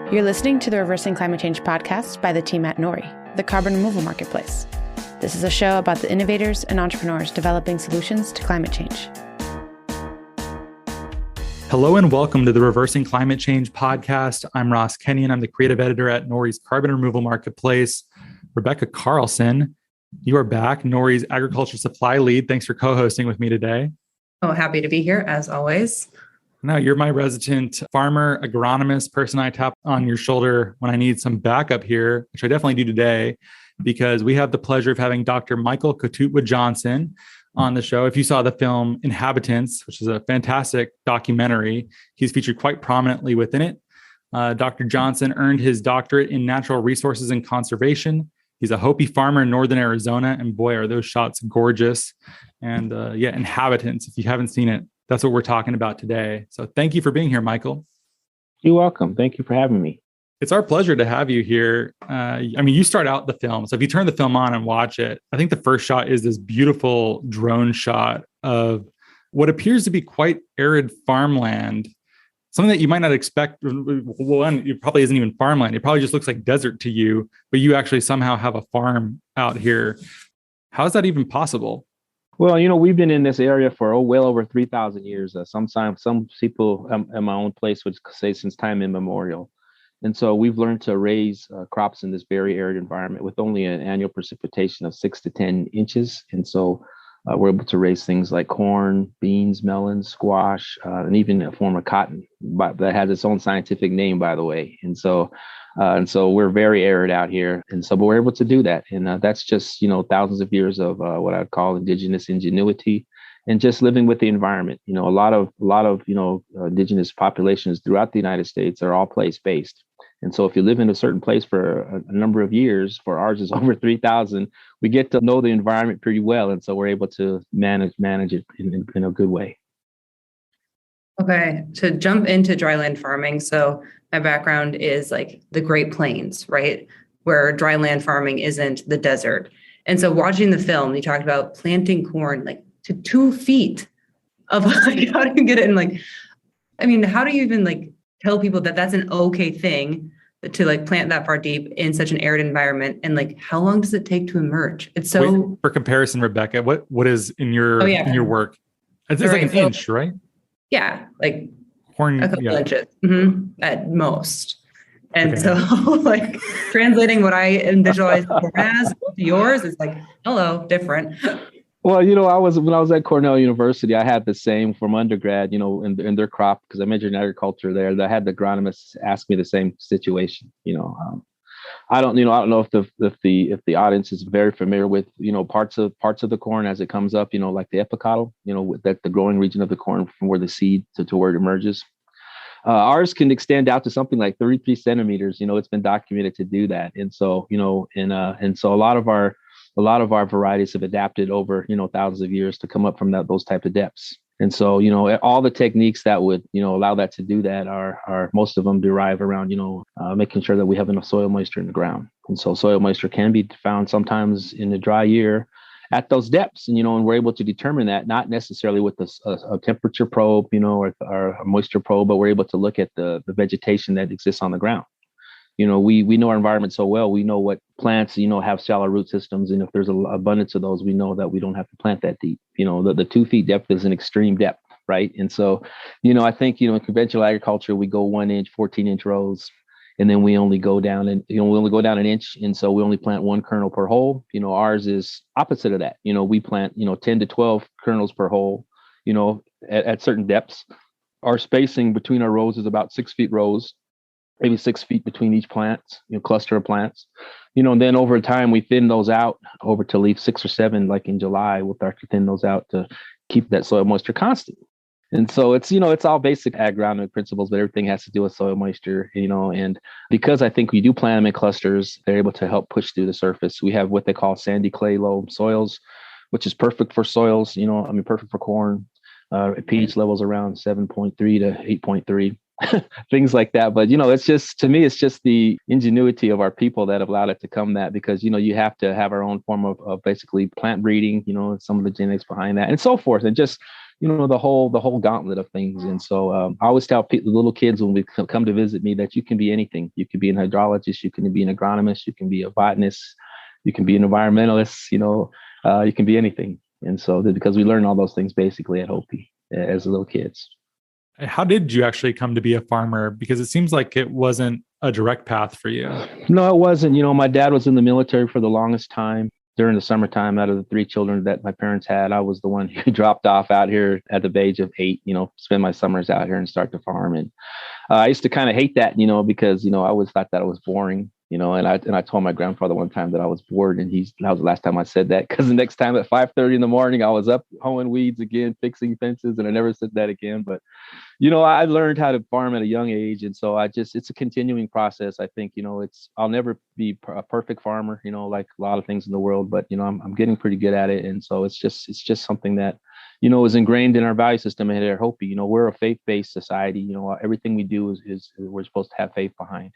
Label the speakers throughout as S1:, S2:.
S1: You're listening to the Reversing Climate Change podcast by the team at Nori, the carbon removal marketplace. This is a show about the innovators and entrepreneurs developing solutions to climate change.
S2: Hello and welcome to the Reversing Climate Change podcast. I'm Ross Kenyon. I'm the creative editor at Nori's carbon removal marketplace. Rebekah Carlson, you are back, Nori's agriculture supply lead. Thanks for co-hosting with me today.
S3: Oh, happy to be here as always.
S2: No, you're my resident farmer, agronomist, person I tap on your shoulder when I need some backup here, which I definitely do today, because we have the pleasure of having Dr. Michael Kotutwa Johnson on the show. If you saw the film Inhabitants, which is a fantastic documentary, he's featured quite prominently within it. Dr. Johnson earned his doctorate in natural resources and conservation. He's a Hopi farmer in northern Arizona, and boy, are those shots gorgeous. And Inhabitants, if you haven't seen it, that's what we're talking about today. So thank you for being here, Michael.
S4: You're welcome. Thank you for having me.
S2: It's our pleasure to have you here. You start out the film. So if you turn the film on and watch it, I think the first shot is this beautiful drone shot of what appears to be quite arid farmland, something that you might not expect. Well, it probably isn't even farmland. It probably just looks like desert to you, but you actually somehow have a farm out here. How is that even possible?
S4: Well, we've been in this area for well over 3,000 years. Some people in my own place would say since time immemorial. And so we've learned to raise crops in this very arid environment with only an annual precipitation of 6 to 10 inches. And so we're able to raise things like corn, beans, melons, squash, and even a form of cotton, but that has its own scientific name, by the way. And so we're very arid out here. And so, but we're able to do that. And that's just, thousands of years of what I'd call indigenous ingenuity and just living with the environment. A lot of indigenous populations throughout the United States are all place-based. And so if you live in a certain place for a number of years, for ours is over 3,000, we get to know the environment pretty well. And so we're able to manage it in a good way.
S3: Okay, to jump into dryland farming. So my background is like the Great Plains, right? Where dryland farming isn't the desert. And so watching the film, you talked about planting corn like to 2 feet of like, how do you get it in how do you even tell people that that's an okay thing to plant that far deep in such an arid environment? And how long does it take to emerge? It's so...
S2: Wait, for comparison, Rebekah, what is in your in your work? It's like an inch, right?
S3: Yeah,
S2: corn,
S3: a couple inches at most. And so translating what I visualize corn as to yours is hello, different.
S4: Well, when I was at Cornell University, I had the same from undergrad, in their crop, because I majored in agriculture there. I had the agronomists ask me the same situation. I don't know if the audience is very familiar with parts of the corn as it comes up, like the epicotyle, that the growing region of the corn from where the seed to where it emerges. Ours can extend out to something like 33 centimeters. It's been documented to do that, and so and so a lot of our varieties have adapted over thousands of years to come up from those type of depths. And so, all the techniques that would, allow that to do that are most of them derive around, making sure that we have enough soil moisture in the ground. And so soil moisture can be found sometimes in a dry year at those depths. And, and we're able to determine that not necessarily with a temperature probe, or a moisture probe, but we're able to look at the vegetation that exists on the ground. We know our environment so well. We know what plants, have shallow root systems. And if there's an abundance of those, we know that we don't have to plant that deep. The 2 feet depth is an extreme depth, right? And so, I think, in conventional agriculture, we go 1 inch, 14-inch rows, and then we only go down an inch. And so we only plant 1 kernel per hole. Ours is opposite of that. We plant, 10 to 12 kernels per hole, at certain depths. Our spacing between our rows is about 6 feet rows, maybe 6 feet between each plant, cluster of plants, and then over time we thin those out over to leave 6 or 7, like in July, we'll start to thin those out to keep that soil moisture constant. And so it's, it's all basic agronomic principles, but everything has to do with soil moisture, and because I think we do plant them in clusters, they're able to help push through the surface. We have what they call sandy clay loam soils, which is perfect for soils, perfect for corn, pH levels around 7.3 to 8.3. Things like that. But, it's just, to me, it's just the ingenuity of our people that have allowed it to come that, because, you have to have our own form of basically plant breeding, some of the genetics behind that and so forth. And just the whole gauntlet of things. And so I always tell the little kids when we come to visit me that you can be anything. You can be an hydrologist, you can be an agronomist, you can be a botanist, you can be an environmentalist, you can be anything. And so because we learn all those things basically at Hopi as little kids.
S2: How did you actually come to be a farmer? Because it seems like it wasn't a direct path for you.
S4: No, it wasn't. My dad was in the military for the longest time. During the summertime, out of the 3 children that my parents had, I was the one who dropped off out here at the age of 8, spend my summers out here and start to farm. And I used to kind of hate that, because, I always thought that it was boring, and I told my grandfather one time that I was bored, and that was the last time I said that, because the next time at 5:30 in the morning, I was up hoeing weeds again, fixing fences, and I never said that again. But, I learned how to farm at a young age. And so it's a continuing process. I think, I'll never be a perfect farmer, like a lot of things in the world, but, I'm getting pretty good at it. And so it's just something that, is ingrained in our value system at Hopi. We're a faith-based society. Everything we do is we're supposed to have faith behind.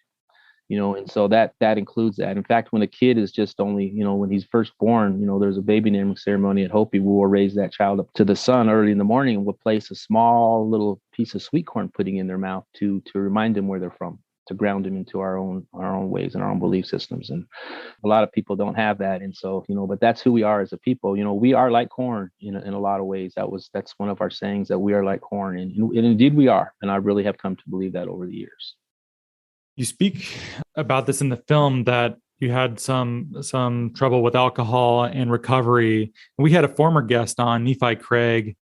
S4: And so that includes that. In fact, when a kid is just only, when he's first born, there's a baby naming ceremony at Hopi. We will raise that child up to the sun early in the morning, and we'll place a small little piece of sweet corn pudding in their mouth to remind them where they're from, to ground them into our own ways and our own belief systems. And a lot of people don't have that. And so, but that's who we are as a people. We are like corn in a lot of ways. That's one of our sayings, that we are like corn. And indeed we are. And I really have come to believe that over the years.
S2: You speak about this in the film, that you had some trouble with alcohol and recovery. We had a former guest on, Nephi Craig,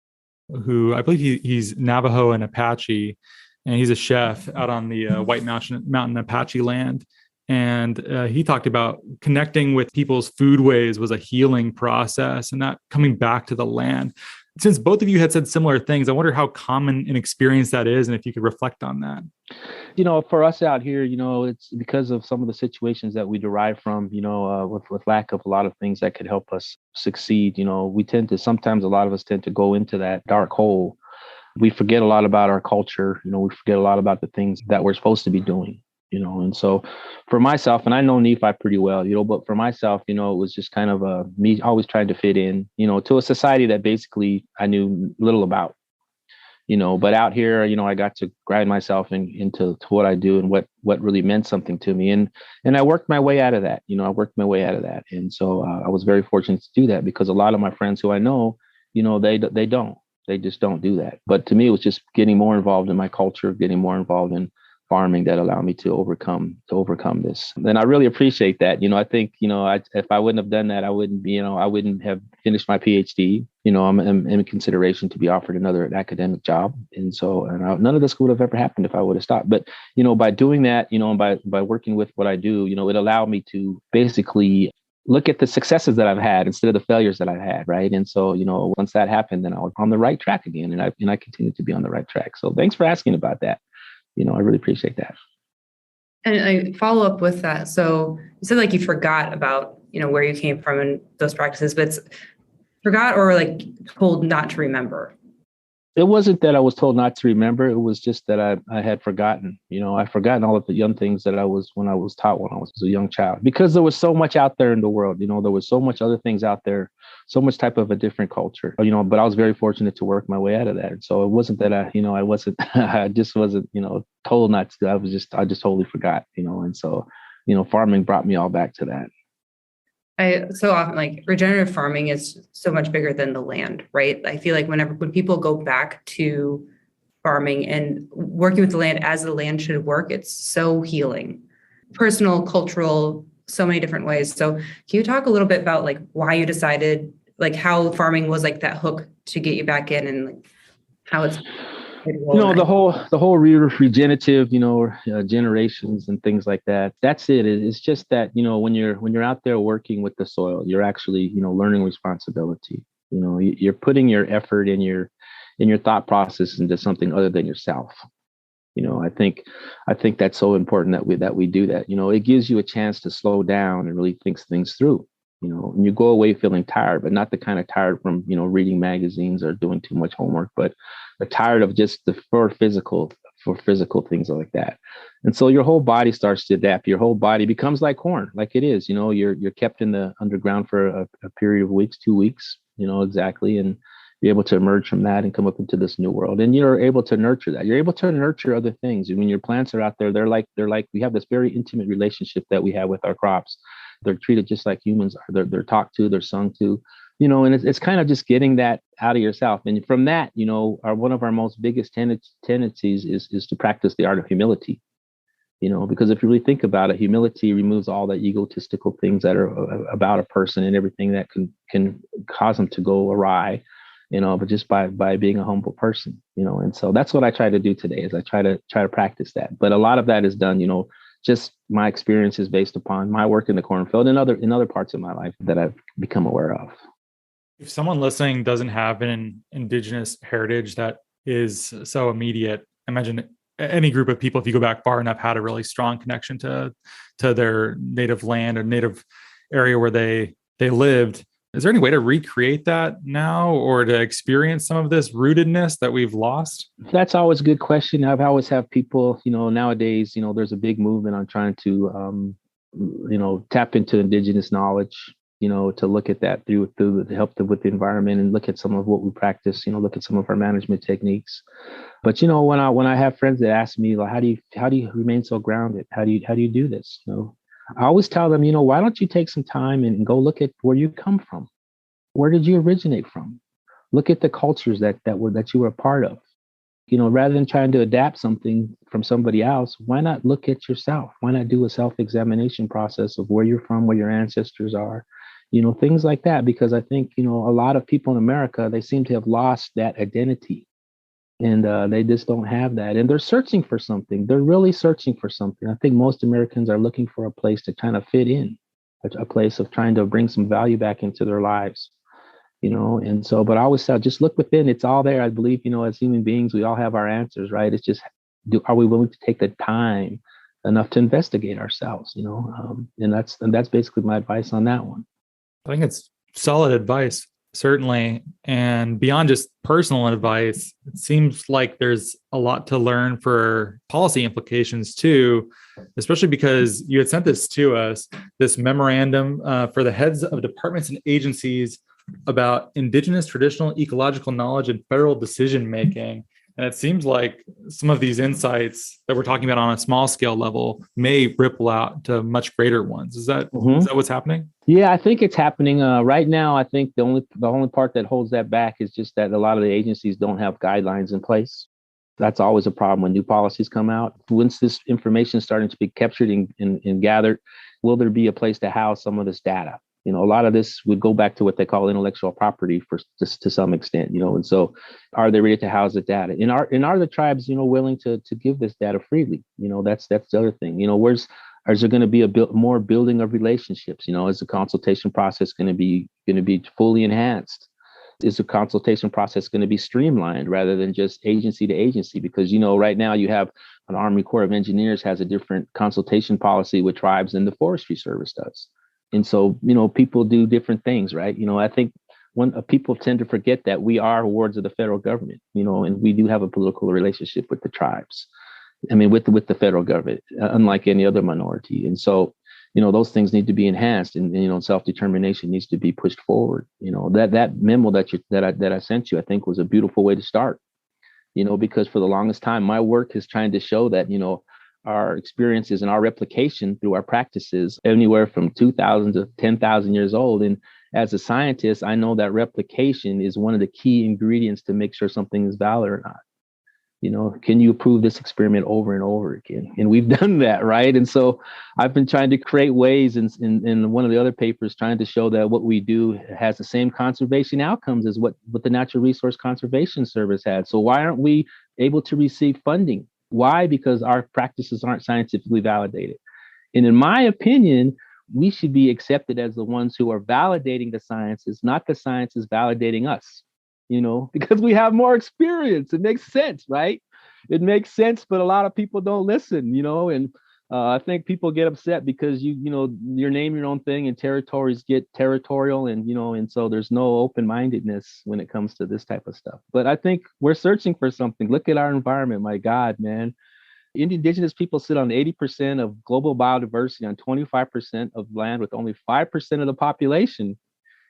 S2: who I believe he's Navajo and Apache, and he's a chef out on the White Mountain Apache land. And he talked about connecting with people's foodways was a healing process, and that coming back to the land. Since both of you had said similar things, I wonder how common an experience that is, and if you could reflect on that.
S4: For us out here, it's because of some of the situations that we derive from, with lack of a lot of things that could help us succeed. Sometimes a lot of us tend to go into that dark hole. We forget a lot about our culture. We forget a lot about the things that we're supposed to be doing. And so for myself, and I know Nephi pretty well, but for myself, it was just kind of me always trying to fit in, to a society that basically I knew little about, but out here, I got to grind myself into what I do and what really meant something to me. And I worked my way out of that, And so I was very fortunate to do that, because a lot of my friends who I know, they just don't do that. But to me, it was just getting more involved in my culture, getting more involved in farming that allowed me to overcome this. And I really appreciate that. I think, if I wouldn't have done that, I wouldn't have finished my PhD. I'm in consideration to be offered another academic job. And so, none of this would have ever happened if I would have stopped. But, by doing that, and by working with what I do, it allowed me to basically look at the successes that I've had instead of the failures that I've had. Right. And so, once that happened, then I was on the right track again, and I continue to be on the right track. So thanks for asking about that. I really appreciate that.
S3: And I follow up with that. So you said you forgot about, where you came from and those practices, but it's forgot or told not to remember.
S4: It wasn't that I was told not to remember. It was just that I had forgotten. I'd forgotten all of the young things that I was taught when I was a young child, because there was so much out there in the world. There was so much other things out there, so much type of a different culture, but I was very fortunate to work my way out of that. And so it wasn't that I just wasn't, told not to. I just totally forgot, and so, farming brought me all back to that.
S3: I so often regenerative farming is so much bigger than the land, right? I feel like when people go back to farming and working with the land as the land should work, it's so healing, personal, cultural, so many different ways. So can you talk a little bit about why you decided, how farming was that hook to get you back in, and how it's
S4: the whole regenerative, generations and things like that. That's it. It's just that, when you're out there working with the soil, you're actually, learning responsibility. You're putting your effort and your thought process into something other than yourself. I think that's so important that we do that. It gives you a chance to slow down and really think things through. And you go away feeling tired, but not the kind of tired from, reading magazines or doing too much homework, but tired of just for physical things like that. And so your whole body starts to adapt. Your whole body becomes like corn, like it is. You're kept in the underground for a period of weeks, 2 weeks, exactly. And You're able to emerge from that and come up into this new world. And you're able to nurture that. You're able to nurture other things. When your plants are out there, we have this very intimate relationship that we have with our crops. They're treated just like humans are. They're talked to, they're sung to, and it's kind of just getting that out of yourself. And from that, one of our most biggest tendencies is to practice the art of humility. Because if you really think about it, humility removes all the egotistical things that are about a person and everything that can cause them to go awry, but just by being a humble person, and so that's what I try to do today is I try to practice that. But a lot of that is done, just my experience is based upon my work in the cornfield and in other parts of my life that I've become aware of.
S2: If someone listening doesn't have an Indigenous heritage that is so immediate, imagine any group of people, if you go back far enough, had a really strong connection to their native land or native area where they lived. Is there any way to recreate that now or to experience some of this rootedness that we've lost?
S4: That's always a good question. I've always have people, nowadays, there's a big movement on trying to, tap into Indigenous knowledge, to look at that through the help with the environment and look at some of what we practice, look at some of our management techniques. But, when I have friends that ask me, like, how do you remain so grounded? How do you do this? I always tell them, why don't you take some time and go look at where you come from? Where did you originate from? Look at the cultures that you were a part of. Rather than trying to adapt something from somebody else, why not look at yourself? Why not do a self-examination process of where you're from, where your ancestors are, things like that? Because I think, a lot of people in America, they seem to have lost that identity. And they just don't have that. And they're searching for something. They're really searching for something. I think most Americans are looking for a place to kind of fit in, a place of trying to bring some value back into their lives, And so, but I always say, just look within. It's all there. I believe, as human beings, we all have our answers, right? It's just, are we willing to take the time enough to investigate ourselves, And that's basically my advice on that one.
S2: I think it's solid advice. Certainly. And beyond just personal advice, it seems like there's a lot to learn for policy implications too, especially because you had sent this to us, this memorandum for the heads of departments and agencies about Indigenous traditional ecological knowledge and federal decision-making. And it seems like some of these insights that we're talking about on a small scale level may ripple out to much greater ones. Is that what's happening?
S4: Yeah, I think it's happening right now. I think the only part that holds that back is just that a lot of the agencies don't have guidelines in place. That's always a problem when new policies come out. Once this information is starting to be captured and gathered, will there be a place to house some of this data? A lot of this would go back to what they call intellectual property to some extent, and so are they ready to house the data? And are the tribes, willing to give this data freely? That's the other thing. Is there going to be more building of relationships? Is the consultation process going to be fully enhanced? Is the consultation process going to be streamlined rather than just agency to agency? Because, right now you have an Army Corps of Engineers has a different consultation policy with tribes than the Forestry Service does. And so, people do different things, right? I think people tend to forget that we are wards of the federal government, and we do have a political relationship with the tribes. I mean, with the federal government, unlike any other minority. And so, those things need to be enhanced, and self-determination needs to be pushed forward. That memo that I sent you, I think was a beautiful way to start. Because for the longest time, my work is trying to show that, our experiences and our replication through our practices anywhere from 2,000 to 10,000 years old. And as a scientist, I know that replication is one of the key ingredients to make sure something is valid or not. Can you prove this experiment over and over again? And we've done that, right? And so I've been trying to create ways in one of the other papers trying to show that what we do has the same conservation outcomes as what the Natural Resource Conservation Service had. So why aren't we able to receive funding? Why? Because our practices aren't scientifically validated. And in my opinion, we should be accepted as the ones who are validating the sciences, not the sciences validating us, because we have more experience. It makes sense, right? It makes sense, but a lot of people don't listen, and I think people get upset because you name your own thing and territories get territorial and so there's no open-mindedness when it comes to this type of stuff. But I think we're searching for something. Look at our environment. My God, man. Indigenous people sit on 80% of global biodiversity on 25% of land with only 5% of the population.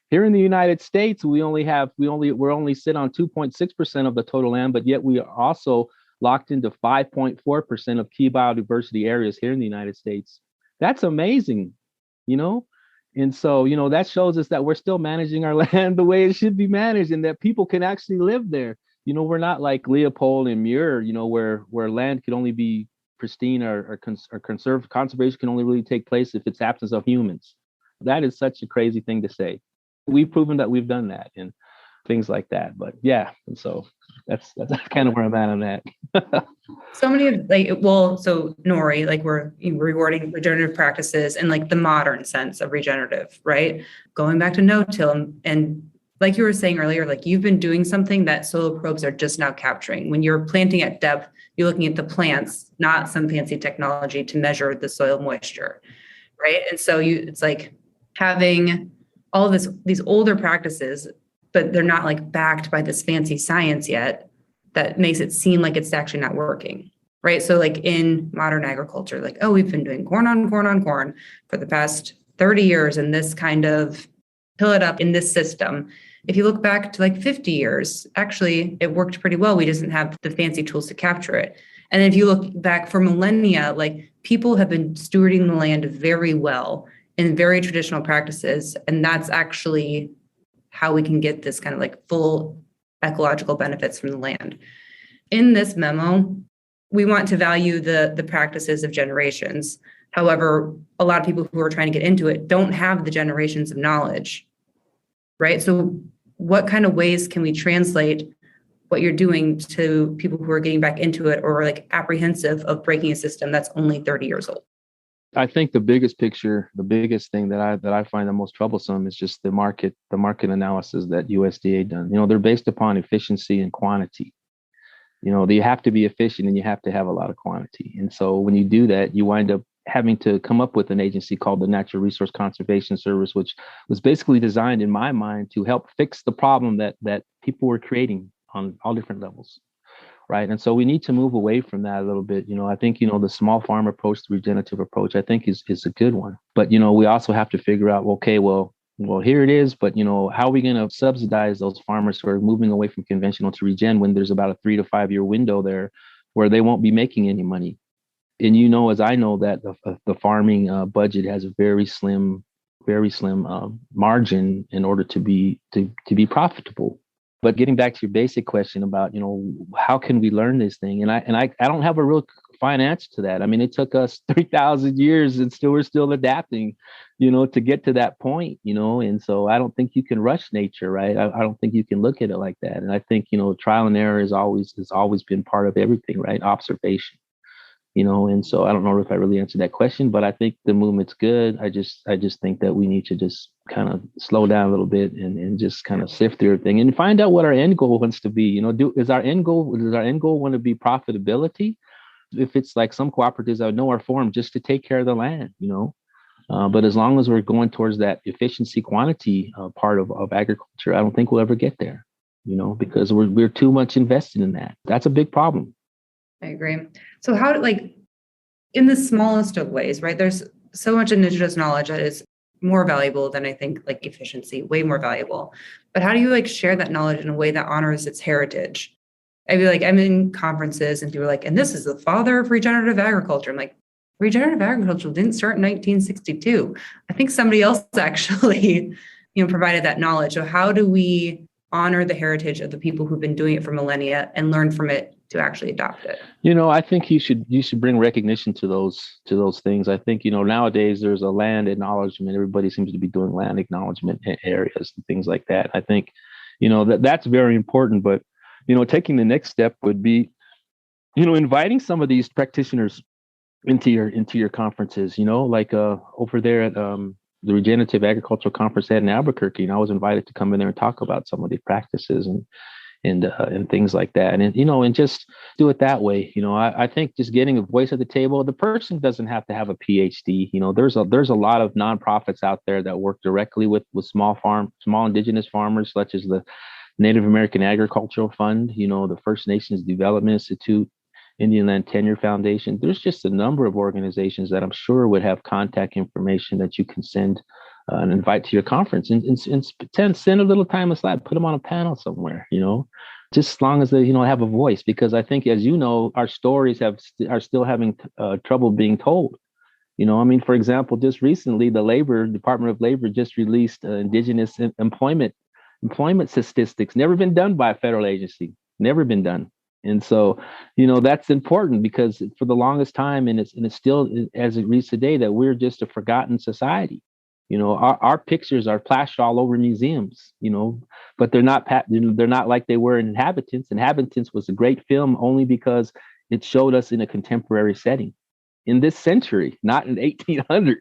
S4: Here in the United States, we're only sit on 2.6% of the total land, but yet we are also locked into 5.4% of key biodiversity areas here in the United States. That's amazing, you know? And so, that shows us that we're still managing our land the way it should be managed, and that people can actually live there. We're not like Leopold and Muir, where land could only be pristine or conserved. Conservation can only really take place if it's absence of humans. That is such a crazy thing to say. We've proven that we've done that and things like that. But yeah, and so that's kind of where I'm at on that.
S3: So many of so Nori, we're rewarding regenerative practices in the modern sense of regenerative, right? Going back to no-till, and like you were saying earlier, you've been doing something that soil probes are just now capturing. When you're planting at depth, you're looking at the plants, not some fancy technology to measure the soil moisture, right? And so it's having all of these older practices, but they're not backed by this fancy science yet that makes it seem like it's actually not working, right? So in modern agriculture, we've been doing corn on corn on corn for the past 30 years and this kind of fill it up in this system. If you look back to 50 years, actually it worked pretty well. We just didn't have the fancy tools to capture it. And if you look back for millennia, people have been stewarding the land very well in very traditional practices. And that's actually how we can get this kind of full ecological benefits from the land. In this memo, we want to value the practices of generations. However, a lot of people who are trying to get into it don't have the generations of knowledge, right? So what kind of ways can we translate what you're doing to people who are getting back into it or apprehensive of breaking a system that's only 30 years old?
S4: I think the biggest picture, the biggest thing that I find the most troublesome is just the market analysis that USDA done. They're based upon efficiency and quantity. You have to be efficient and you have to have a lot of quantity. And so when you do that, you wind up having to come up with an agency called the Natural Resource Conservation Service, which was basically designed in my mind to help fix the problem that people were creating on all different levels. Right. And so we need to move away from that a little bit. I think, the small farm approach, the regenerative approach, I think is a good one. But, we also have to figure out, okay, well, here it is. But, how are we going to subsidize those farmers who are moving away from conventional to regen when there's about a 3 to 5 year window there where they won't be making any money? And, as I know that the farming budget has a very slim margin in order to be profitable. But getting back to your basic question about, how can we learn this thing? And I don't have a real fine answer to that. I mean, it took us 3,000 years and we're still adapting, to get to that point, and so I don't think you can rush nature, right? I don't think you can look at it like that. And I think, trial and error has always been part of everything, right? Observation. And so I don't know if I really answered that question, but I think the movement's good. I just think that we need to just kind of slow down a little bit and just kind of sift through everything and find out what our end goal wants to be. Does our end goal want to be profitability? If it's like some cooperatives I know are formed just to take care of the land, but as long as we're going towards that efficiency quantity part of agriculture, I don't think we'll ever get there, because we're too much invested in that. That's a big problem.
S3: I agree. So how in the smallest of ways, right? There's so much indigenous knowledge that is more valuable than I think efficiency, way more valuable. But how do you share that knowledge in a way that honors its heritage? I feel I'm in conferences and people are and this is the father of regenerative agriculture. I'm regenerative agriculture didn't start in 1962. I think somebody else actually, provided that knowledge. So how do we honor the heritage of the people who've been doing it for millennia and learn from it to actually adopt it?
S4: I think you should bring recognition to those things. I think, nowadays there's a land acknowledgement. Everybody seems to be doing land acknowledgement areas and things like that. I think, that's very important. But, taking the next step would be, inviting some of these practitioners into your conferences, over there at the Regenerative Agricultural Conference in Albuquerque. I was invited to come in there and talk about some of the practices and things like that. And just do it that way. I think just getting a voice at the table, the person doesn't have to have a PhD. There's a lot of nonprofits out there that work directly with small indigenous farmers, such as the Native American Agricultural Fund, the First Nations Development Institute, Indian Land Tenure Foundation. There's just a number of organizations that I'm sure would have contact information that you can send and invite to your conference and send a little time aside, put them on a panel somewhere, just as long as they, have a voice, because I think, as our stories are still having trouble being told. For example, just recently, the Department of Labor just released Indigenous employment statistics, never been done by a federal agency, never been done. And so, that's important, because for the longest time, and it's still as it reads today, that we're just a forgotten society. Our pictures are plastered all over museums, but they're not like they were in Inhabitants. Inhabitants was a great film only because it showed us in a contemporary setting in this century, not in 1800.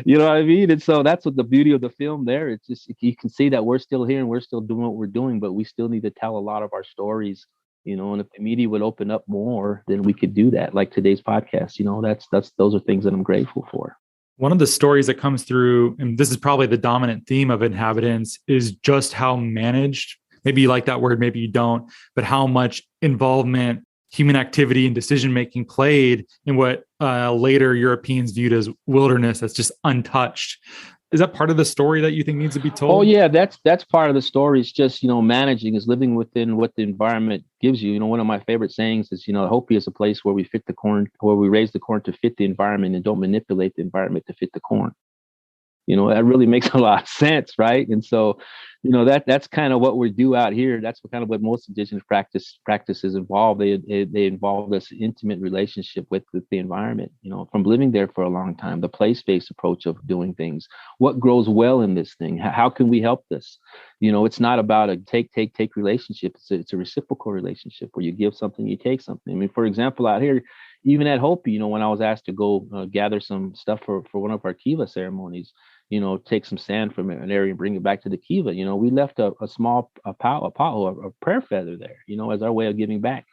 S4: You know what I mean? And so that's what the beauty of the film there. It's just, you can see that we're still here and we're still doing what we're doing, but we still need to tell a lot of our stories, and if the media would open up more, then we could do that. Like today's podcast, those are things that I'm grateful for.
S2: One of the stories that comes through, and this is probably the dominant theme of Inhabitants, is just how managed, maybe you like that word, maybe you don't, but how much involvement human activity and decision-making played in what later Europeans viewed as wilderness that's just untouched. Is that part of the story that you think needs to be told?
S4: Oh yeah, that's part of the story. It's just, managing is living within what the environment gives you. One of my favorite sayings is, Hopi is a place where we raise the corn to fit the environment and don't manipulate the environment to fit the corn. That really makes a lot of sense, right? And so, that's kind of what we do out here. That's what most Indigenous practices involve. They involve this intimate relationship with the environment, from living there for a long time, the place-based approach of doing things. What grows well in this thing? How can we help this? It's not about a take relationship. It's a reciprocal relationship where you give something, you take something. For example, out here, even at Hopi, when I was asked to go gather some stuff for one of our Kiva ceremonies, take some sand from an area and bring it back to the Kiva. We left a small a prayer feather there, as our way of giving back.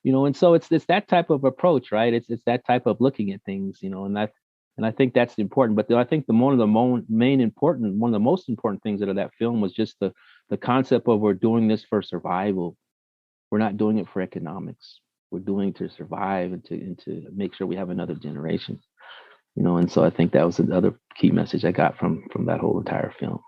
S4: And so it's that type of approach, right? It's that type of looking at things, and I think that's important. But I think one of the most important things out of that film was just the concept of we're doing this for survival. We're not doing it for economics. We're doing it to survive and to make sure we have another generation. And so I think that was another key message I got from that whole entire film.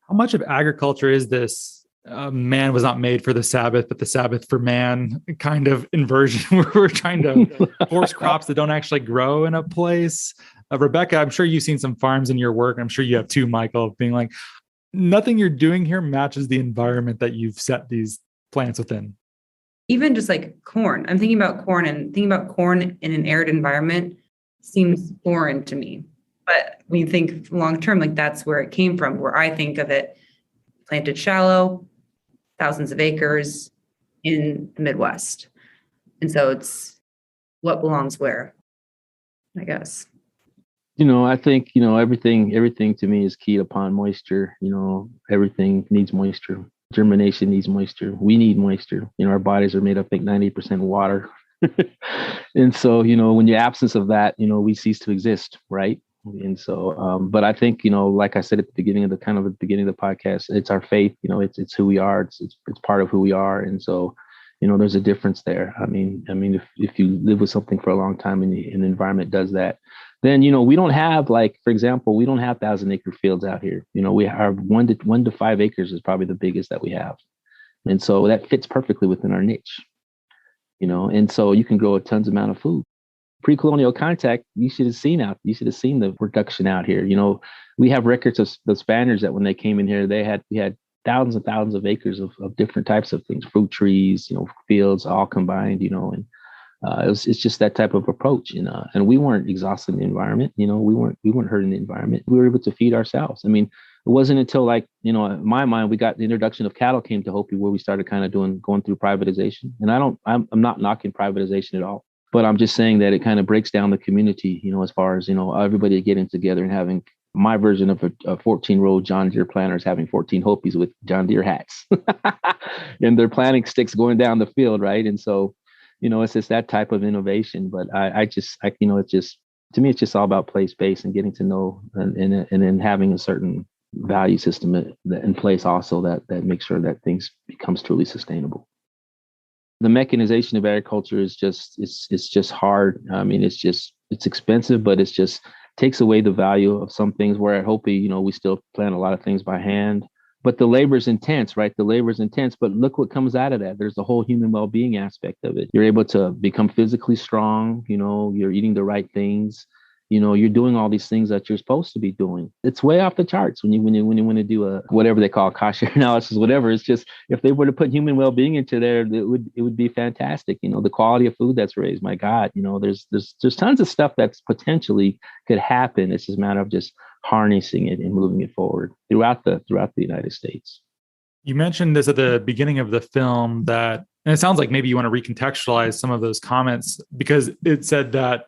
S2: How much of agriculture is this man was not made for the Sabbath, but the Sabbath for man kind of inversion where we're trying to force crops that don't actually grow in a place? Rebekah, I'm sure you've seen some farms in your work. I'm sure you have too, Michael, being like, nothing you're doing here matches the environment that you've set these plants within.
S3: Even just like corn. I'm thinking about corn, and thinking about corn in an arid environment seems foreign to me. But when you think long term, like that's where it came from, where I think of it planted shallow, thousands of acres in the Midwest. And so it's what belongs where, I guess.
S4: I think, everything to me is keyed upon moisture. Everything needs moisture. Germination needs moisture. We need moisture. Our bodies are made up, I think, 90% water. And so, when the absence of that, we cease to exist, right? And so, but I think, like I said at the beginning of the podcast, it's our faith. It's who we are. It's part of who we are. And so, there's a difference there. I mean, if you live with something for a long time and the environment does that, then we don't have, like, for example, we don't have 1,000-acre fields out here. We have 1 to 5 acres is probably the biggest that we have, and so that fits perfectly within our niche. And so you can grow a tons amount of food. Pre-colonial contact, you should have seen the production out here. We have records of the Spaniards that when they came in here, we had thousands and thousands of acres of different types of things, fruit trees, fields all combined, and it's just that type of approach, and we weren't exhausting the environment, we weren't hurting the environment. We were able to feed ourselves. It wasn't until, like, in my mind, we got the introduction of cattle came to Hopi where we started kind of going through privatization. And I'm not knocking privatization at all, but I'm just saying that it kind of breaks down the community, as far as, everybody getting together and having my version of a 14-row John Deere planters having 14 Hopis with John Deere hats and they're planting sticks going down the field. Right. And so, it's just that type of innovation. But it's just, to me, it's just all about place-based and getting to know and then having a certain value system in place also that makes sure that things becomes truly sustainable. The mechanization of agriculture is just hard. It's expensive, but it's just takes away the value of some things where at Hopi, we still plant a lot of things by hand. But the labor is intense, right? The labor is intense, but look what comes out of that. There's the whole human well-being aspect of it. You're able to become physically strong, you're eating the right things. You're doing all these things that you're supposed to be doing. It's way off the charts when you want to do a whatever they call cost share analysis, whatever. It's just if they were to put human well-being into there, it would be fantastic. The quality of food that's raised. My God, there's tons of stuff that's potentially could happen. It's just a matter of just harnessing it and moving it forward throughout the United States.
S2: You mentioned this at the beginning of the film and it sounds like maybe you want to recontextualize some of those comments, because it said that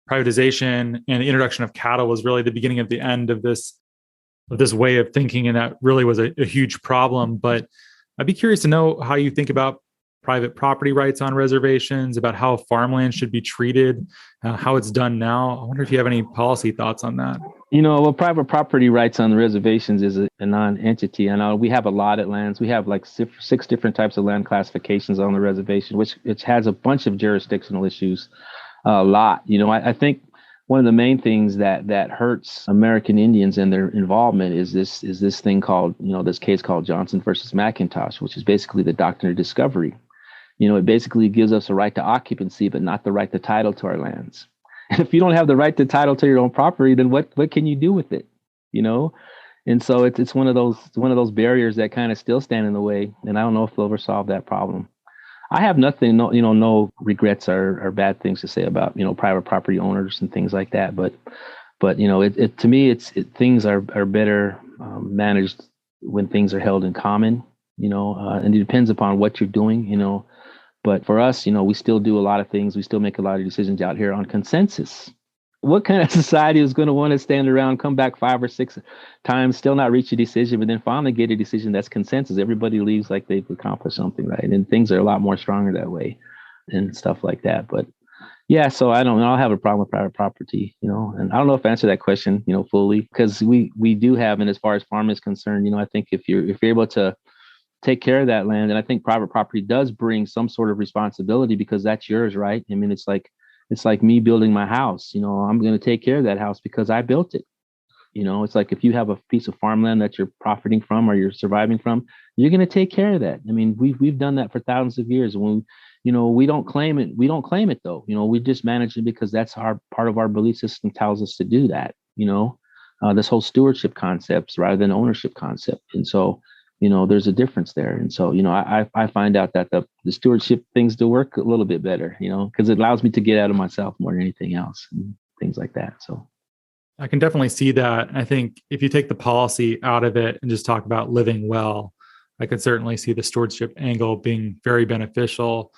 S2: privatization and the introduction of cattle was really the beginning of the end of this way of thinking, and that really was a huge problem. But I'd be curious to know how you think about private property rights on reservations, about how farmland should be treated, how it's done now. I wonder if you have any policy thoughts on that.
S4: Well, private property rights on the reservations is a non-entity. I know we have allotted lands. We have like 6 different types of land classifications on the reservation, which has a bunch of jurisdictional issues. A lot. I think one of the main things that hurts American Indians and their involvement is this thing called, this case called Johnson versus McIntosh, which is basically the doctrine of discovery. It basically gives us a right to occupancy, but not the right to title to our lands. And if you don't have the right to title to your own property, then what can you do with it? And so it's one of those barriers that kind of still stand in the way. And I don't know if they'll ever solve that problem. I have nothing, no regrets or bad things to say about, private property owners and things like that. But to me, things are better managed when things are held in common, and it depends upon what you're doing, But for us, we still do a lot of things. We still make a lot of decisions out here on consensus. What kind of society is going to want to stand around, come back 5 or 6 times, still not reach a decision, but then finally get a decision that's consensus? Everybody leaves like they've accomplished something, right? And things are a lot more stronger that way and stuff like that. But yeah, so I don't have a problem with private property, and I don't know if I answered that question, fully, because we do have, and as far as farming is concerned, I think if you're able to take care of that land, and I think private property does bring some sort of responsibility because that's yours, right? I mean, it's like me building my house. I'm going to take care of that house because I built it. It's like if you have a piece of farmland that you're profiting from or you're surviving from, you're going to take care of that. I mean, we've done that for thousands of years. When we don't claim it. We don't claim it though. We just manage it because that's part of our belief system tells us to do that. This whole stewardship concepts rather than ownership concept. And so, there's a difference there. And so, I find out that the stewardship things do work a little bit better, because it allows me to get out of myself more than anything else and things like that. So
S2: I can definitely see that. I think if you take the policy out of it and just talk about living well, I could certainly see the stewardship angle being very beneficial.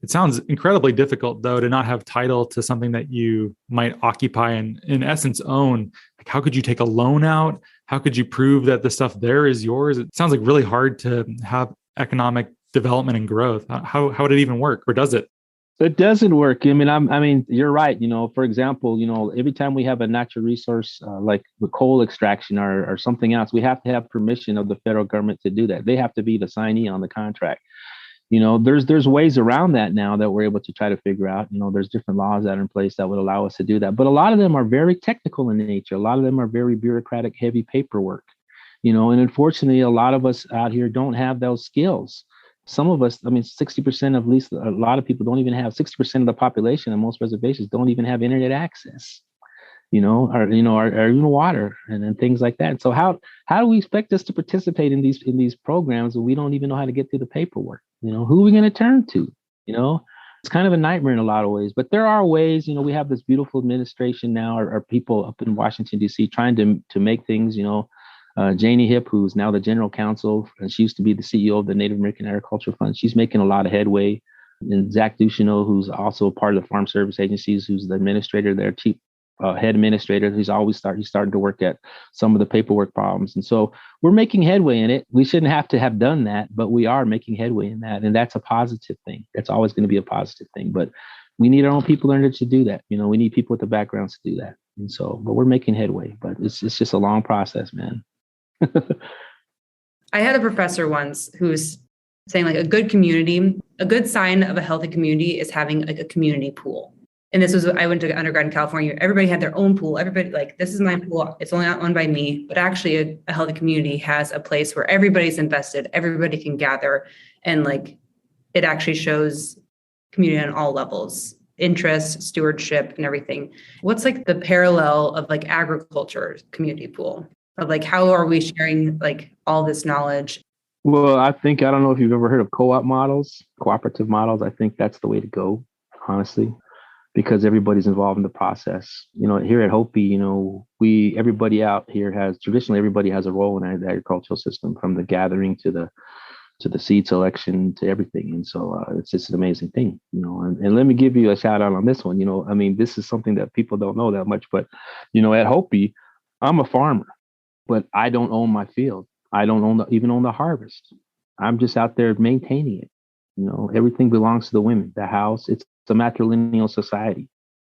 S2: It sounds incredibly difficult, though, to not have title to something that you might occupy and in essence own. Like, how could you take a loan out? How could you prove that the stuff there is yours? It sounds like really hard to have economic development and growth. How would it even work, or does it?
S4: It doesn't work. I mean, you're right. For example, every time we have a natural resource like the coal extraction or something else, we have to have permission of the federal government to do that. They have to be the signee on the contract. There's ways around that now that we're able to try to figure out. There's different laws that are in place that would allow us to do that. But a lot of them are very technical in nature. A lot of them are very bureaucratic, heavy paperwork. And unfortunately, a lot of us out here don't have those skills. Some of us, 60% at least, a lot of people don't even have 60% of the population on most reservations don't even have internet access, or even water and things like that. So how do we expect us to participate in these programs when we don't even know how to get through the paperwork? Who are we going to turn to? It's kind of a nightmare in a lot of ways, but there are ways. We have this beautiful administration now, or people up in Washington, D.C. trying to make things, Janie Hipp, who's now the general counsel, and she used to be the CEO of the Native American Agriculture Fund. She's making a lot of headway. And Zach Ducheneau, who's also part of the Farm Service Agencies, who's the administrator there, chief head administrator, he started to work at some of the paperwork problems. And so we're making headway in it. We shouldn't have to have done that, but we are making headway in that. And that's a positive thing. That's always going to be a positive thing. But we need our own people in there to do that. We need people with the backgrounds to do that. And so, but we're making headway, but it's just a long process, man.
S3: I had a professor once who's saying like a good sign of a healthy community is having like a community pool. And this was, I went to undergrad in California. Everybody had their own pool. Everybody like, this is my pool. It's only not owned by me, but actually a healthy community has a place where everybody's invested. Everybody can gather, and like, it actually shows community on all levels, interest, stewardship, and everything. What's like the parallel of like agriculture community pool of like, how are we sharing like all this knowledge?
S4: Well, I don't know if you've ever heard of co-op models, cooperative models. I think that's the way to go, honestly, because everybody's involved in the process. Here at Hopi, everybody out here traditionally everybody has a role in the agricultural system, from the gathering to the seed selection to everything. And so it's just an amazing thing, and let me give you a shout out on this one. This is something that people don't know that much, but, at Hopi, I'm a farmer, but I don't own my field. I don't even own the harvest. I'm just out there maintaining it. Everything belongs to the women, the house. It's a matrilineal society.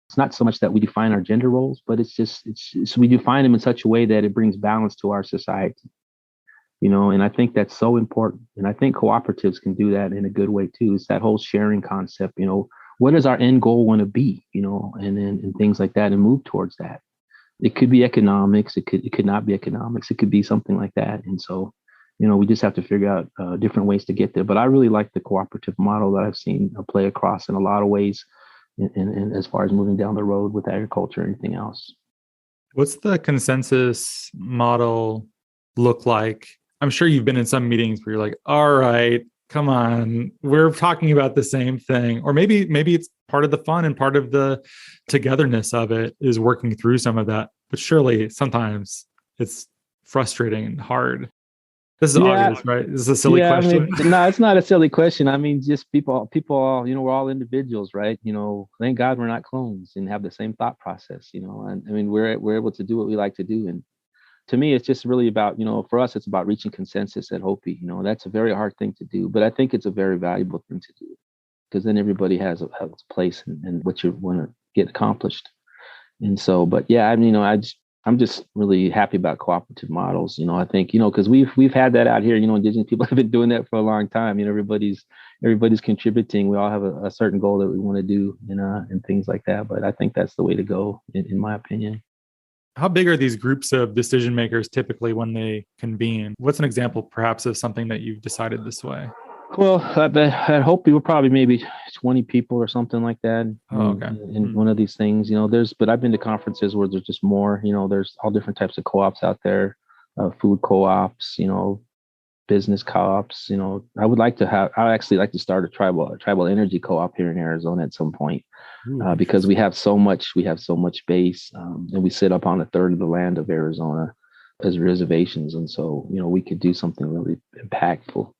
S4: It's not so much that we define our gender roles, but we define them in such a way that it brings balance to our society. And I think that's so important. And I think cooperatives can do that in a good way too. It's that whole sharing concept. What does our end goal want to be? And things like that, and move towards that. It could be economics. It could not be economics. It could be something like that. And so, we just have to figure out different ways to get there. But I really like the cooperative model that I've seen play across in a lot of ways, in as far as moving down the road with agriculture or anything else.
S2: What's the consensus model look like? I'm sure you've been in some meetings where you're like, all right, come on, we're talking about the same thing. Or maybe it's part of the fun and part of the togetherness of it is working through some of that. But surely sometimes it's frustrating and hard. This is obvious, right? This is a silly question.
S4: No, it's not a silly question. Just people, we're all individuals, right? Thank God we're not clones and have the same thought process, and we're able to do what we like to do. And to me, it's just really about, for us, it's about reaching consensus at Hopi. That's a very hard thing to do, but I think it's a very valuable thing to do, because then everybody has its place and what you want to get accomplished. And so, but yeah, I'm just really happy about cooperative models. I think, because we've had that out here. Indigenous people have been doing that for a long time. Everybody's contributing. We all have a certain goal that we want to do, and things like that. But I think that's the way to go, in my opinion.
S2: How big are these groups of decision makers typically when they convene? What's an example, perhaps, of something that you've decided this way?
S4: Well, I hope we were probably maybe 20 people or something like that. In one of these things, but I've been to conferences where there's just more. There's all different types of co-ops out there, food co-ops, business co-ops. I'd actually like to start a tribal energy co-op here in Arizona at some point. Because we have so much base, and we sit up on a third of the land of Arizona as reservations. And so, we could do something really impactful.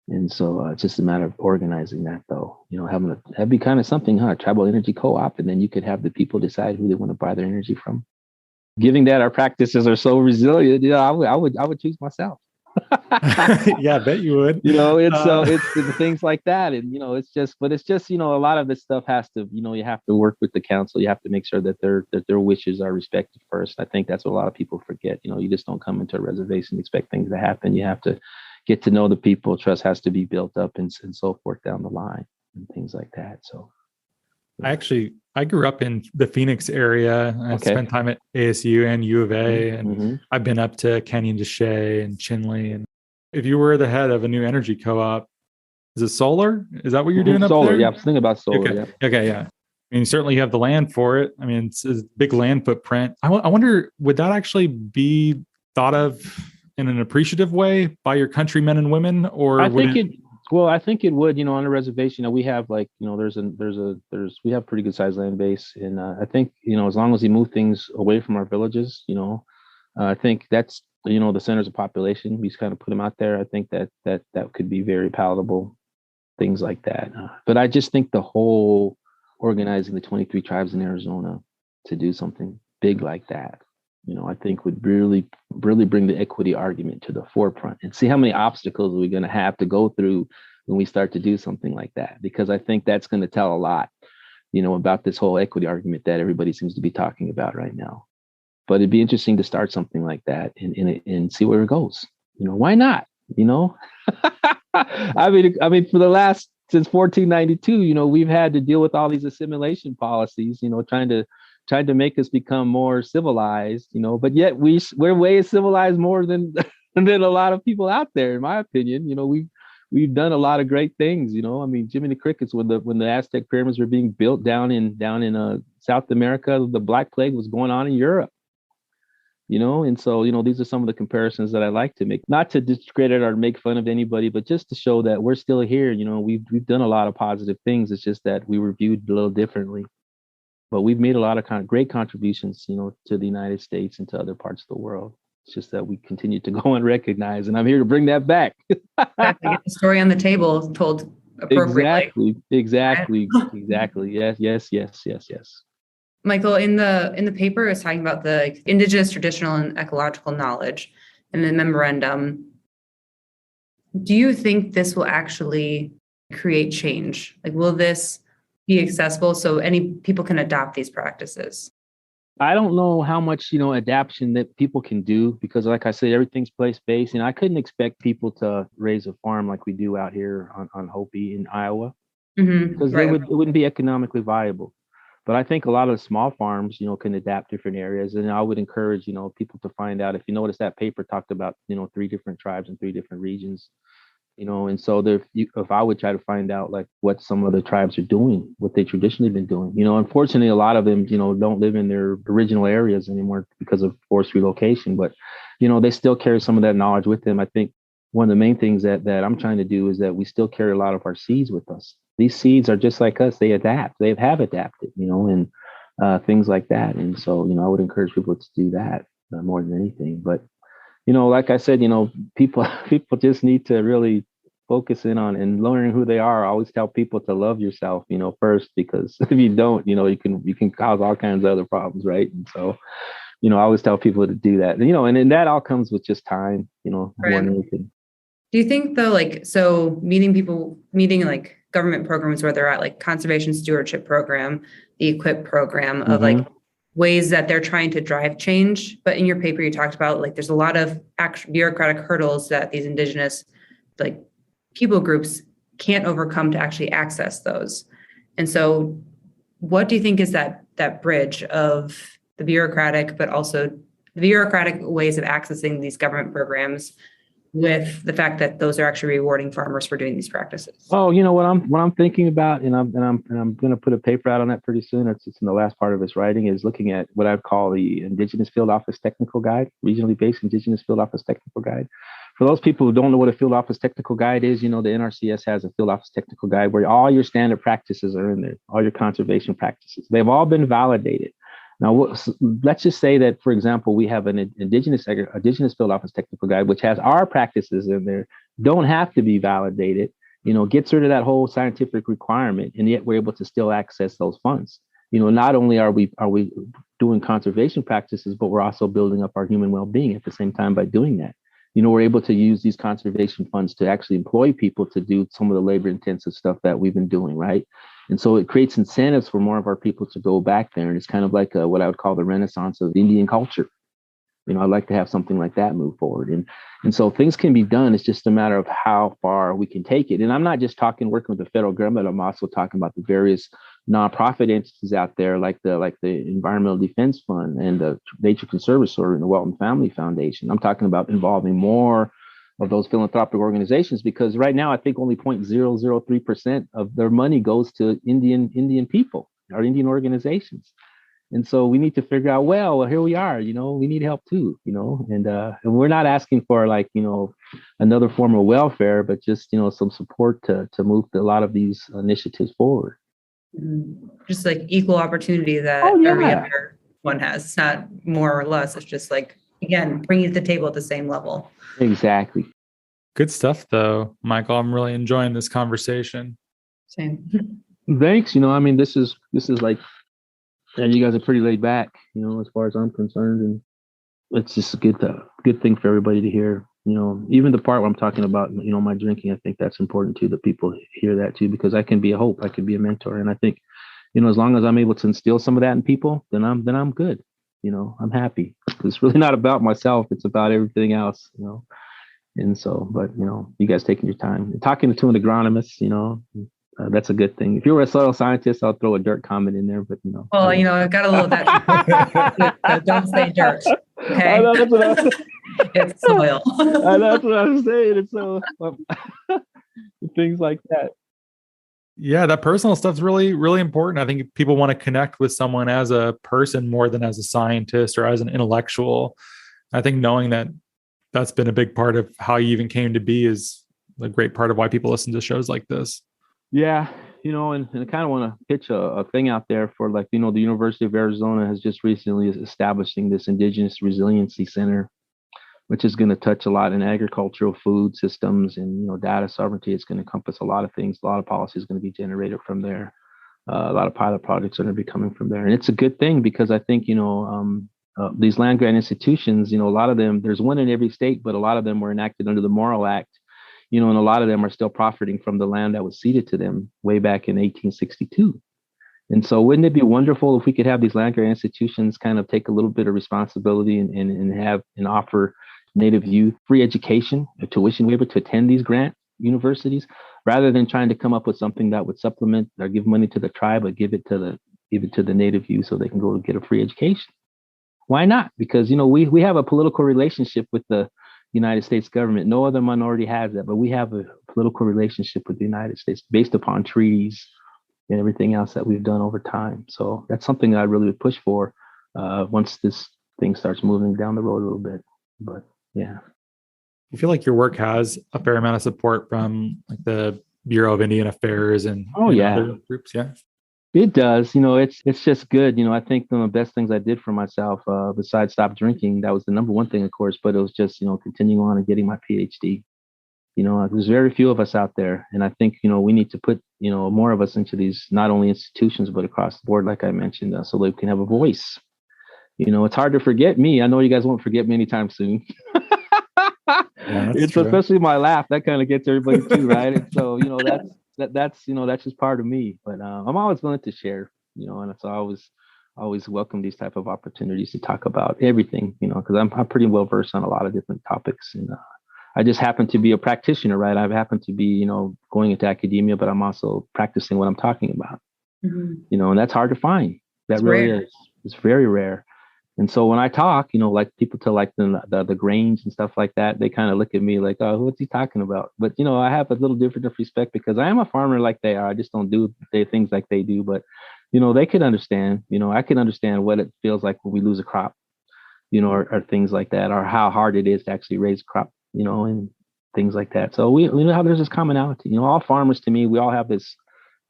S4: And so it's just a matter of organizing that, though, that'd be kind of something, tribal energy co-op. And then you could have the people decide who they want to buy their energy from. Given that our practices are so resilient, I would choose myself.
S2: Yeah, I bet you would.
S4: It's things like that, and it's just a lot of this stuff has to, you have to work with the council. You have to make sure that their wishes are respected first. I think that's what a lot of people forget. You just don't come into a reservation and expect things to happen. You have to get to know the people. Trust has to be built up, and so forth down the line, and things like that. So
S2: I grew up in the Phoenix area. I spent time at ASU and U of A, and I've been up to Canyon de Chelly and Chinle. And if you were the head of a new energy co-op, is it solar? Is that what you're doing up there?
S4: Solar, yeah. I was thinking about solar.
S2: Okay.
S4: Yeah.
S2: Okay, yeah. Certainly you have the land for it. It's a big land footprint. I wonder, would that actually be thought of in an appreciative way by your countrymen and women, or
S4: I think it would. On a reservation, we have we have pretty good sized land base, and I think as long as we move things away from our villages, I think that's the centers of population. We just kind of put them out there. I think that could be very palatable, things like that. But I just think the whole organizing the 23 tribes in Arizona to do something big like that, I think would really, really bring the equity argument to the forefront, and see how many obstacles we're going to have to go through when we start to do something like that. Because I think that's going to tell a lot, about this whole equity argument that everybody seems to be talking about right now. But it'd be interesting to start something like that and see where it goes. Why not? I mean, for the last since 1492, we've had to deal with all these assimilation policies, trying to make us become more civilized, but yet we're way civilized more than than a lot of people out there, in my opinion. We've done a lot of great things. I mean, Jiminy Crickets, when the Aztec pyramids were being built down in South America, the Black Plague was going on in Europe. And so, these are some of the comparisons that I like to make, not to discredit or make fun of anybody, but just to show that we're still here. We've done a lot of positive things. It's just that we were viewed a little differently, but we've made a lot of great contributions, to the United States and to other parts of the world. It's just that we continue to go unrecognized, and I'm here to bring that back.
S3: Get the story on the table told appropriately.
S4: Exactly. Yes.
S3: Michael, in the paper, is talking about the indigenous, traditional, and ecological knowledge in the memorandum. Do you think this will actually create change? Like, will this be accessible so any people can adopt these practices?
S4: I don't know how much, adaptation that people can do, because like I said, everything's place-based. I couldn't expect people to raise a farm like we do out here on Hopi in Iowa, because it wouldn't be economically viable. But I think a lot of the small farms, can adapt different areas. And I would encourage, people to find out. If you notice, that paper talked about, 3 different tribes in 3 different regions, and so if I would try to find out like what some of the tribes are doing, what they traditionally been doing, unfortunately, a lot of them, don't live in their original areas anymore because of forced relocation, but, they still carry some of that knowledge with them. I think one of the main things that I'm trying to do is that we still carry a lot of our seeds with us. These seeds are just like us. They adapt. They have adapted, and things like that. And so, I would encourage people to do that more than anything. But, like I said, people just need to really focus in on and learning who they are. I always tell people to love yourself, first, because if you don't, you can cause all kinds of other problems, right? And so, I always tell people to do that. And then that all comes with just time, more than anything.
S3: Do you think though, so meeting like government programs where they're at, like conservation stewardship program, the EQUIP program of like ways that they're trying to drive change. But in your paper, you talked about like, there's a lot of bureaucratic hurdles that these indigenous like people groups can't overcome to actually access those. And so what do you think is that bridge of the bureaucratic, but also the bureaucratic ways of accessing these government programs with the fact that those are actually rewarding farmers for doing these practices?
S4: Oh, what I'm thinking about, and I'm going to put a paper out on that pretty soon. It's in the last part of its writing, is looking at what I'd call the Indigenous Field Office Technical Guide, regionally based Indigenous Field Office Technical Guide. For those people who don't know what a Field Office Technical Guide is, the NRCS has a Field Office Technical Guide where all your standard practices are in there, all your conservation practices. They've all been validated. Now, let's just say that, for example, we have an Indigenous Field Office Technical Guide, which has our practices in there, don't have to be validated, gets rid of that whole scientific requirement, and yet we're able to still access those funds. Not only are we doing conservation practices, but we're also building up our human well-being at the same time by doing that. We're able to use these conservation funds to actually employ people to do some of the labor-intensive stuff that we've been doing, right? And so it creates incentives for more of our people to go back there. And it's kind of like what I would call the renaissance of Indian culture. I'd like to have something like that move forward. And so things can be done. It's just a matter of how far we can take it. And I'm not just working with the federal government. I'm also talking about the various nonprofit entities out there, like the Environmental Defense Fund and the Nature Conservancy and the Welton Family Foundation. I'm talking about involving more of those philanthropic organizations, because right now I think only 0.003% of their money goes to Indian people or Indian organizations. And so we need to figure out, well, here we are, we need help too, and we're not asking for like, another form of welfare, but just, some support to move a lot of these initiatives forward.
S3: Just like equal opportunity that every other one has. It's not more or less. It's just like, again, bringing it to the table at the same level.
S4: Exactly.
S2: Good stuff, though, Michael. I'm really enjoying this conversation.
S3: Same.
S4: Thanks. This is like, and you guys are pretty laid back, as far as I'm concerned, and it's just a good thing for everybody to hear. Even the part where I'm talking about, my drinking, I think that's important too, that people hear that too, because I can be a hope, I can be a mentor. And I think, as long as I'm able to instill some of that in people, then I'm good. I'm happy. It's really not about myself. It's about everything else, And so, but, you guys taking your time, talking to an agronomist, that's a good thing. If you were a soil scientist, I'll throw a dirt comment in there, but
S3: Well, I've got a little that. Don't say dirt. Okay.
S4: I know, that's what
S3: It's soil.
S4: I know, that's what I'm saying. It's so things like that.
S2: Yeah, that personal stuff's really, really important. I think people want to connect with someone as a person more than as a scientist or as an intellectual. I think knowing that that's been a big part of how you even came to be is a great part of why people listen to shows like this.
S4: Yeah, and I kind of want to pitch a thing out there for the University of Arizona has just recently establishing this Indigenous Resiliency Center, which is going to touch a lot in agricultural food systems and, data sovereignty. It's going to encompass a lot of things. A lot of policy is going to be generated from there. A lot of pilot projects are going to be coming from there. And it's a good thing because I think, these land grant institutions, a lot of them, there's one in every state, but a lot of them were enacted under the Morrill Act, and a lot of them are still profiting from the land that was ceded to them way back in 1862. And so wouldn't it be wonderful if we could have these land grant institutions kind of take a little bit of responsibility and have and offer Native youth free education, a tuition waiver to attend these grant universities, rather than trying to come up with something that would supplement or give money to the tribe, but give it to the Native youth so they can go get a free education. Why not? Because we have a political relationship with the United States government. No other minority has that, but we have a political relationship with the United States based upon treaties and everything else that we've done over time. So that's something that I really would push for once this thing starts moving down the road a little bit. But yeah.
S2: I feel like your work has a fair amount of support from the Bureau of Indian Affairs and other groups. Yeah.
S4: It does. It's just good. I think one of the best things I did for myself, besides stop drinking, that was the number one thing, of course, but it was just, continuing on and getting my PhD. There's very few of us out there. And I think, we need to put, more of us into these, not only institutions, but across the board, like I mentioned, so that we can have a voice. It's hard to forget me. I know you guys won't forget me anytime soon.
S2: Yeah,
S4: it's true. Especially my laugh. That kind of gets everybody too, right? And so, that's just part of me. But I'm always willing to share, and so I always welcome these type of opportunities to talk about everything, because I'm pretty well versed on a lot of different topics. And I just happen to be a practitioner, right? I happen to be, going into academia, but I'm also practicing what I'm talking about, and that's hard to find. That really is. It's very rare. And so when I talk, people to the grains and stuff like that, they kind of look at me like, oh, what's he talking about? But, I have a little different respect because I am a farmer like they are. I just don't do things like they do. But, they could understand, I can understand what it feels like when we lose a crop, or things like that, or how hard it is to actually raise a crop, and things like that. So we know how there's this commonality. All farmers, to me, we all have this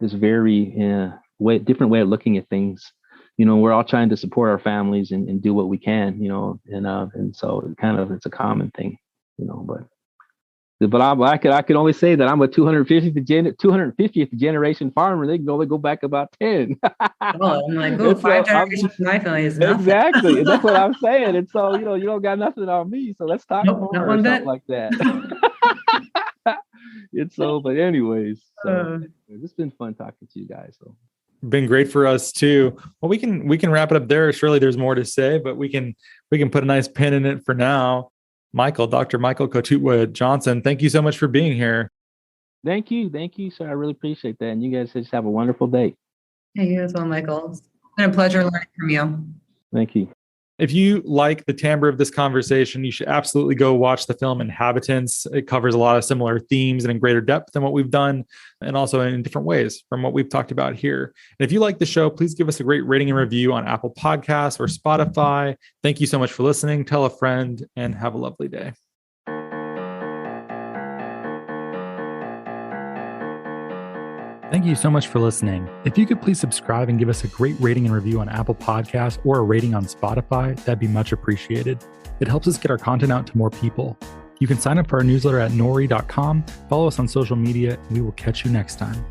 S4: very different way of looking at things. We're all trying to support our families and do what we can, and so it's a common thing, but I could only say that I'm a 250th generation farmer. They can only go back about 10.
S3: Oh, I'm like, 5 generations in my family is nothing.
S4: Exactly. That's what I'm saying. And so, you don't got nothing on me. So let's talk more or something like that. But anyways, it's been fun talking to you guys. So.
S2: Been great for us too. Well, we can wrap it up there. Surely there's more to say, but we can put a nice pin in it for now. Dr. Michael Kotutwa Johnson, thank you so much for being here.
S4: Thank you, sir. I really appreciate that. And you guys just have a wonderful day.
S3: Hey, you as well, Michael. It's been a pleasure learning from you.
S4: Thank you.
S2: If you like the timbre of this conversation, you should absolutely go watch the film Inhabitants. It covers a lot of similar themes and in greater depth than what we've done, and also in different ways from what we've talked about here. And if you like the show, please give us a great rating and review on Apple Podcasts or Spotify. Thank you so much for listening. Tell a friend and have a lovely day. Thank you so much for listening. If you could please subscribe and give us a great rating and review on Apple Podcasts or a rating on Spotify, that'd be much appreciated. It helps us get our content out to more people. You can sign up for our newsletter at nori.com, follow us on social media, and we will catch you next time.